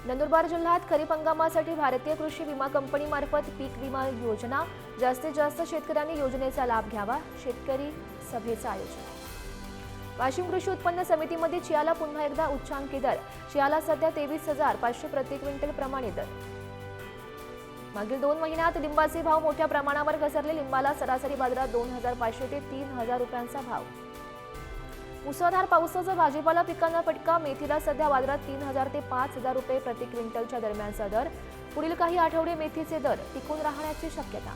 नंदुरबार जिल्ह्यात खरीप हंगामासाठी भारतीय कृषी विमा कंपनी मार्फत पीक विमा योजना जास्तीत जास्त शेतकऱ्यांनी योजनेचा लाभ घ्यावा, शेतकरी सभेचं आयोजन। वाशिम कृषी उत्पन्न समितीमध्ये चियाला पुन्हा एकदा उच्चांकी दर, चियाला सध्या 23,500 प्रति क्विंटल प्रमाणे दर। मागील 2 महिन्यात लिंबाचे भाव मोठ्या प्रमाणावर घसरले, लिंबाला सरासरी बाजारात 2,500 ते 3,000 रुपयांचा भाव। मुसळधार पावसाचा भाजीपाला पिकांना फटका, मेथीला सध्या बाजारात 3,000 ते 5,000 रुपये प्रति क्विंटलच्या दरम्यानचा दर। पुढील काही आठवडे मेथीचे दर टिकून राहण्याची शक्यता।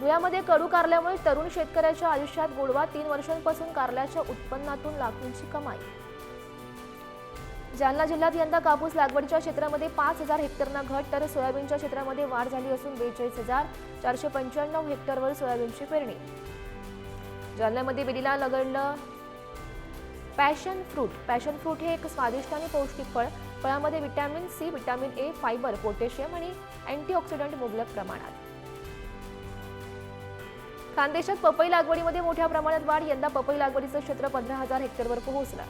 धुळ्यामध्ये कडू कारल्यामुळे तरुण शेतकऱ्याच्या आयुष्यात गोडवा, 3 वर्षांपासून कारल्याच्या उत्पन्नातून लाखोंची कमाई। जालना जिल्ह्यात यंदा कापूस लागवडीच्या क्षेत्रामध्ये 5,000 हेक्टरना घट, तर सोयाबीनच्या क्षेत्रामध्ये वाढ झाली असून 42,495 हेक्टरवर सोयाबीनची पेरणी। जालन्यामध्ये बेलीला लगडलं पॅशन फ्रूट हे एक स्वादिष्ट आणि पौष्टिक फळ। फळामध्ये vitamin C, vitamin A, fibre, potassium आणि अँटीऑक्सिडंट मुबलक प्रमाणात। खानदेशात पपई लागवडीमध्ये मोठ्या प्रमाणात वाढ, यंदा पपई लागवडीचं क्षेत्र 15,000 हेक्टरवर पोहोचलं।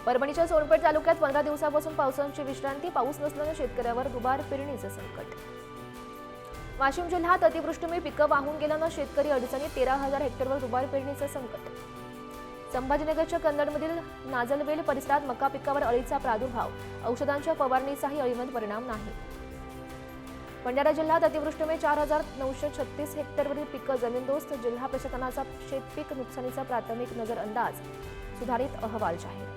परभणीच्या सोनपेठ तालुक्यात 15 दिवसापासून पावसाची विश्रांती, पाऊस नसल्याने शेतकऱ्यावर दुबार पेरणीचं संकट। वाशिम जिल्ह्यात अतिवृष्टीमुळे पिकं वाहून गेल्यानं शेतकरी अडचणीत, 13,000 हेक्टरवर दुबार पेरणीचं संकट। संभाजीनगरच्या कन्नडमधील नाजलवेल परिसरात मका पिकावर अळीचा प्रादुर्भाव, औषधांच्या फवारणीचाही अळीवर परिणाम नाही। भंडारा जिल्ह्यात अतिवृष्टीमुळे 4,936 हेक्टरवरील पिकं जमीनदोस्त, जिल्हा प्रशासनाचा शेतपीक नुकसानीचा प्राथमिक नजर अंदाज, सुधारित अहवाल जाहीर।